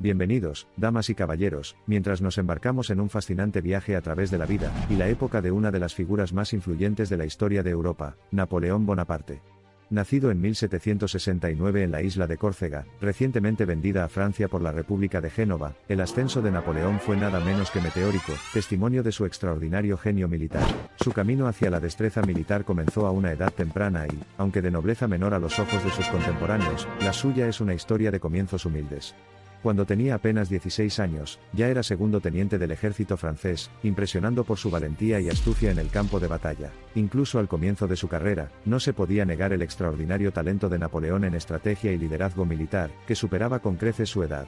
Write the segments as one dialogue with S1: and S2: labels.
S1: Bienvenidos, damas y caballeros, mientras nos embarcamos en un fascinante viaje a través de la vida y la época de una de las figuras más influyentes de la historia de Europa, Napoleón Bonaparte. Nacido en 1769 en la isla de Córcega, recientemente vendida a Francia por la República de Génova, el ascenso de Napoleón fue nada menos que meteórico, testimonio de su extraordinario genio militar. Su camino hacia la destreza militar comenzó a una edad temprana y, aunque de nobleza menor a los ojos de sus contemporáneos, la suya es una historia de comienzos humildes. Cuando tenía apenas 16 años, ya era segundo teniente del ejército francés, impresionando por su valentía y astucia en el campo de batalla. Incluso al comienzo de su carrera, no se podía negar el extraordinario talento de Napoleón en estrategia y liderazgo militar, que superaba con creces su edad.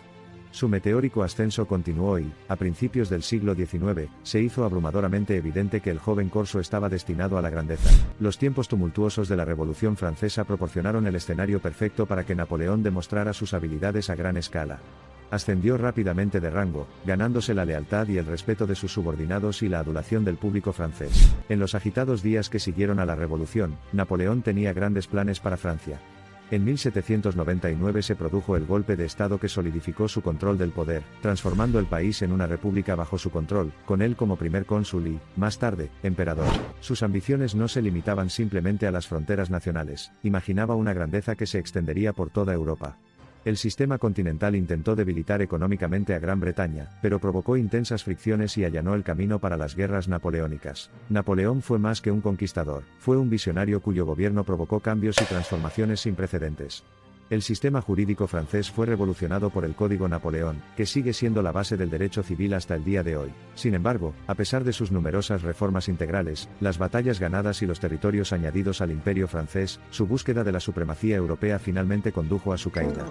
S1: Su meteórico ascenso continuó y, a principios del siglo XIX, se hizo abrumadoramente evidente que el joven corso estaba destinado a la grandeza. Los tiempos tumultuosos de la Revolución Francesa proporcionaron el escenario perfecto para que Napoleón demostrara sus habilidades a gran escala. Ascendió rápidamente de rango, ganándose la lealtad y el respeto de sus subordinados y la adulación del público francés. En los agitados días que siguieron a la Revolución, Napoleón tenía grandes planes para Francia. En 1799 se produjo el golpe de Estado que solidificó su control del poder, transformando el país en una república bajo su control, con él como primer cónsul y, más tarde, emperador. Sus ambiciones no se limitaban simplemente a las fronteras nacionales, imaginaba una grandeza que se extendería por toda Europa. El sistema continental intentó debilitar económicamente a Gran Bretaña, pero provocó intensas fricciones y allanó el camino para las guerras napoleónicas. Napoleón fue más que un conquistador, fue un visionario cuyo gobierno provocó cambios y transformaciones sin precedentes. El sistema jurídico francés fue revolucionado por el Código Napoleón, que sigue siendo la base del derecho civil hasta el día de hoy. Sin embargo, a pesar de sus numerosas reformas integrales, las batallas ganadas y los territorios añadidos al imperio francés, su búsqueda de la supremacía europea finalmente condujo a su caída.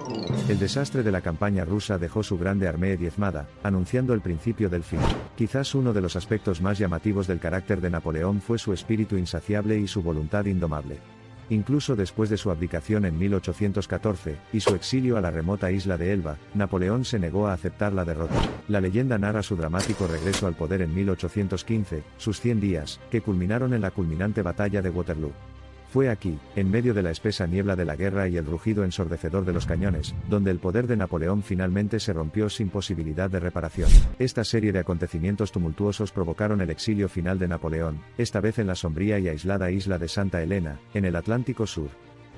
S1: El desastre de la campaña rusa dejó su grande armée diezmada, anunciando el principio del fin. Quizás uno de los aspectos más llamativos del carácter de Napoleón fue su espíritu insaciable y su voluntad indomable. Incluso después de su abdicación en 1814, y su exilio a la remota isla de Elba, Napoleón se negó a aceptar la derrota. La leyenda narra su dramático regreso al poder en 1815, sus 100 días, que culminaron en la culminante batalla de Waterloo. Fue aquí, en medio de la espesa niebla de la guerra y el rugido ensordecedor de los cañones, donde el poder de Napoleón finalmente se rompió sin posibilidad de reparación. Esta serie de acontecimientos tumultuosos provocaron el exilio final de Napoleón, esta vez en la sombría y aislada isla de Santa Elena, en el Atlántico Sur.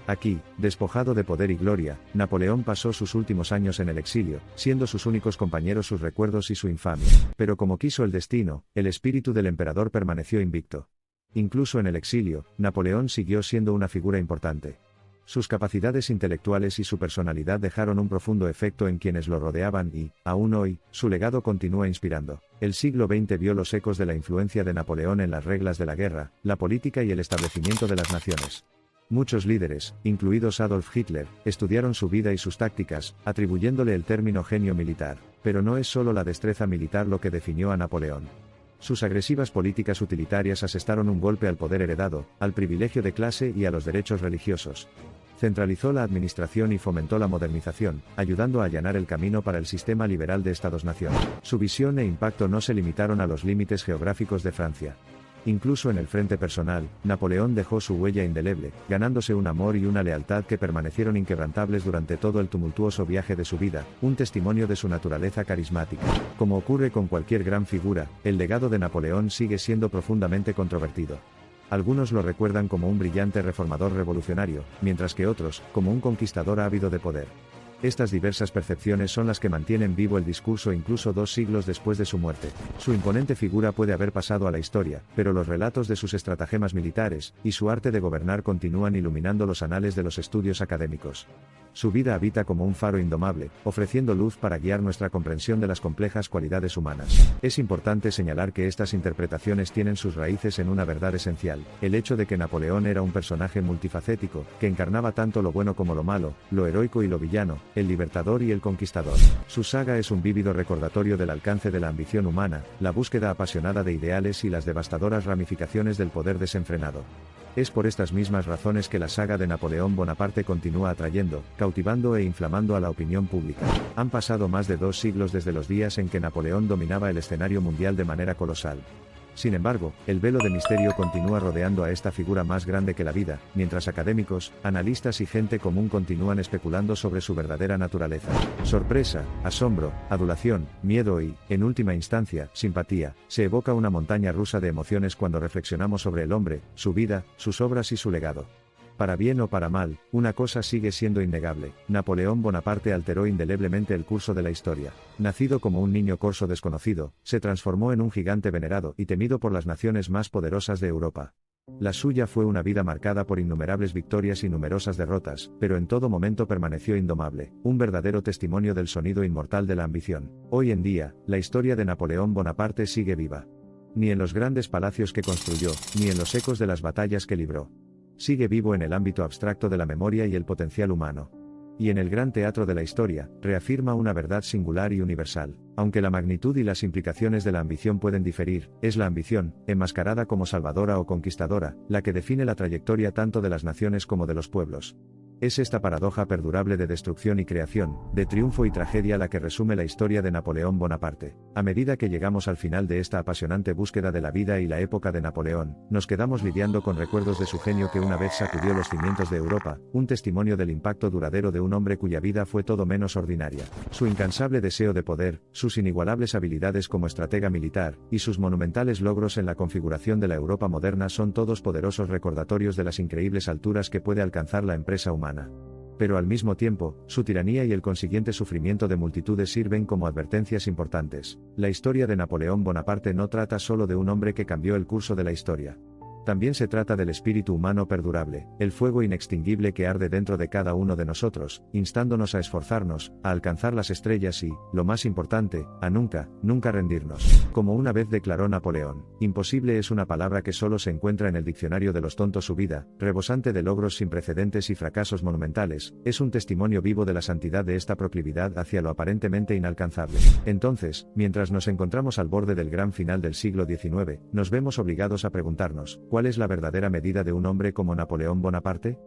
S1: Aquí, despojado de poder y gloria, Napoleón pasó sus últimos años en el exilio, siendo sus únicos compañeros sus recuerdos y su infamia. Pero como quiso el destino, el espíritu del emperador permaneció invicto. Incluso en el exilio, Napoleón siguió siendo una figura importante. Sus capacidades intelectuales y su personalidad dejaron un profundo efecto en quienes lo rodeaban y, aún hoy, su legado continúa inspirando. El siglo XX vio los ecos de la influencia de Napoleón en las reglas de la guerra, la política y el establecimiento de las naciones. Muchos líderes, incluidos Adolf Hitler, estudiaron su vida y sus tácticas, atribuyéndole el término genio militar. Pero no es solo la destreza militar lo que definió a Napoleón. Sus agresivas políticas utilitarias asestaron un golpe al poder heredado, al privilegio de clase y a los derechos religiosos. Centralizó la administración y fomentó la modernización, ayudando a allanar el camino para el sistema liberal de Estados-nación. Su visión e impacto no se limitaron a los límites geográficos de Francia. Incluso en el frente personal, Napoleón dejó su huella indeleble, ganándose un amor y una lealtad que permanecieron inquebrantables durante todo el tumultuoso viaje de su vida, un testimonio de su naturaleza carismática. Como ocurre con cualquier gran figura, el legado de Napoleón sigue siendo profundamente controvertido. Algunos lo recuerdan como un brillante reformador revolucionario, mientras que otros, como un conquistador ávido de poder. Estas diversas percepciones son las que mantienen vivo el discurso incluso 2 siglos después de su muerte. Su imponente figura puede haber pasado a la historia, pero los relatos de sus estratagemas militares, y su arte de gobernar continúan iluminando los anales de los estudios académicos. Su vida habita como un faro indomable, ofreciendo luz para guiar nuestra comprensión de las complejas cualidades humanas. Es importante señalar que estas interpretaciones tienen sus raíces en una verdad esencial, el hecho de que Napoleón era un personaje multifacético, que encarnaba tanto lo bueno como lo malo, lo heroico y lo villano, el libertador y el conquistador. Su saga es un vívido recordatorio del alcance de la ambición humana, la búsqueda apasionada de ideales y las devastadoras ramificaciones del poder desenfrenado. Es por estas mismas razones que la saga de Napoleón Bonaparte continúa atrayendo, cautivando e inflamando a la opinión pública. Han pasado más de 2 siglos desde los días en que Napoleón dominaba el escenario mundial de manera colosal. Sin embargo, el velo de misterio continúa rodeando a esta figura más grande que la vida, mientras académicos, analistas y gente común continúan especulando sobre su verdadera naturaleza. Sorpresa, asombro, adulación, miedo y, en última instancia, simpatía. Se evoca una montaña rusa de emociones cuando reflexionamos sobre el hombre, su vida, sus obras y su legado. Para bien o para mal, una cosa sigue siendo innegable: Napoleón Bonaparte alteró indeleblemente el curso de la historia. Nacido como un niño corso desconocido, se transformó en un gigante venerado y temido por las naciones más poderosas de Europa. La suya fue una vida marcada por innumerables victorias y numerosas derrotas, pero en todo momento permaneció indomable, un verdadero testimonio del sonido inmortal de la ambición. Hoy en día, la historia de Napoleón Bonaparte sigue viva. Ni en los grandes palacios que construyó, ni en los ecos de las batallas que libró. Sigue vivo en el ámbito abstracto de la memoria y el potencial humano. Y en el gran teatro de la historia, reafirma una verdad singular y universal. Aunque la magnitud y las implicaciones de la ambición pueden diferir, es la ambición, enmascarada como salvadora o conquistadora, la que define la trayectoria tanto de las naciones como de los pueblos. Es esta paradoja perdurable de destrucción y creación, de triunfo y tragedia la que resume la historia de Napoleón Bonaparte. A medida que llegamos al final de esta apasionante búsqueda de la vida y la época de Napoleón, nos quedamos lidiando con recuerdos de su genio que una vez sacudió los cimientos de Europa, un testimonio del impacto duradero de un hombre cuya vida fue todo menos ordinaria. Su incansable deseo de poder, sus inigualables habilidades como estratega militar, y sus monumentales logros en la configuración de la Europa moderna son todos poderosos recordatorios de las increíbles alturas que puede alcanzar la empresa humana. Pero al mismo tiempo, su tiranía y el consiguiente sufrimiento de multitudes sirven como advertencias importantes. La historia de Napoleón Bonaparte no trata solo de un hombre que cambió el curso de la historia. También se trata del espíritu humano perdurable, el fuego inextinguible que arde dentro de cada uno de nosotros, instándonos a esforzarnos, a alcanzar las estrellas y, lo más importante, a nunca, nunca rendirnos. Como una vez declaró Napoleón, imposible es una palabra que solo se encuentra en el diccionario de los tontos. Su vida, rebosante de logros sin precedentes y fracasos monumentales, es un testimonio vivo de la santidad de esta proclividad hacia lo aparentemente inalcanzable. Entonces, mientras nos encontramos al borde del gran final del siglo XIX, nos vemos obligados a preguntarnos, ¿cuál es la verdadera medida de un hombre como Napoleón Bonaparte?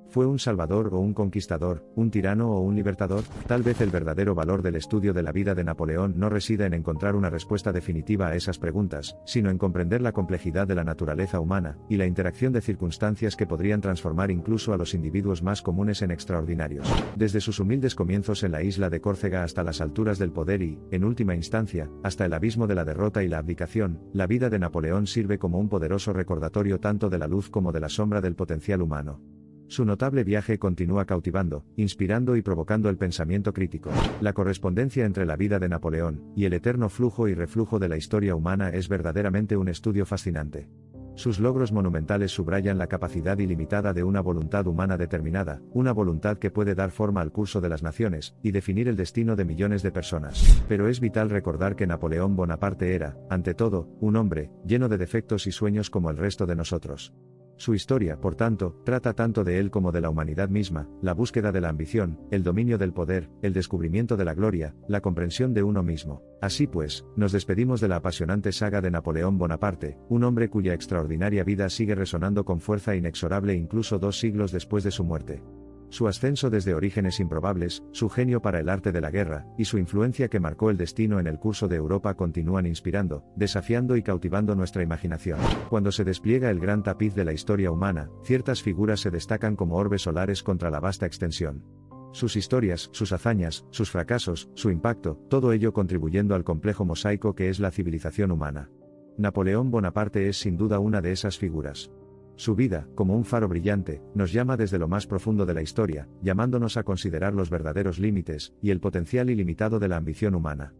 S1: ¿Fue un salvador o un conquistador, un tirano o un libertador? Tal vez el verdadero valor del estudio de la vida de Napoleón no resida en encontrar una respuesta definitiva a esas preguntas, sino en comprender la complejidad de la naturaleza humana, y la interacción de circunstancias que podrían transformar incluso a los individuos más comunes en extraordinarios. Desde sus humildes comienzos en la isla de Córcega hasta las alturas del poder y, en última instancia, hasta el abismo de la derrota y la abdicación, la vida de Napoleón sirve como un poderoso recordatorio tanto de la luz como de la sombra del potencial humano. Su notable viaje continúa cautivando, inspirando y provocando el pensamiento crítico. La correspondencia entre la vida de Napoleón y el eterno flujo y reflujo de la historia humana es verdaderamente un estudio fascinante. Sus logros monumentales subrayan la capacidad ilimitada de una voluntad humana determinada, una voluntad que puede dar forma al curso de las naciones, y definir el destino de millones de personas. Pero es vital recordar que Napoleón Bonaparte era, ante todo, un hombre, lleno de defectos y sueños como el resto de nosotros. Su historia, por tanto, trata tanto de él como de la humanidad misma, la búsqueda de la ambición, el dominio del poder, el descubrimiento de la gloria, la comprensión de uno mismo. Así pues, nos despedimos de la apasionante saga de Napoleón Bonaparte, un hombre cuya extraordinaria vida sigue resonando con fuerza inexorable incluso 2 siglos después de su muerte. Su ascenso desde orígenes improbables, su genio para el arte de la guerra, y su influencia que marcó el destino en el curso de Europa continúan inspirando, desafiando y cautivando nuestra imaginación. Cuando se despliega el gran tapiz de la historia humana, ciertas figuras se destacan como orbes solares contra la vasta extensión. Sus historias, sus hazañas, sus fracasos, su impacto, todo ello contribuyendo al complejo mosaico que es la civilización humana. Napoleón Bonaparte es sin duda una de esas figuras. Su vida, como un faro brillante, nos llama desde lo más profundo de la historia, llamándonos a considerar los verdaderos límites, y el potencial ilimitado de la ambición humana.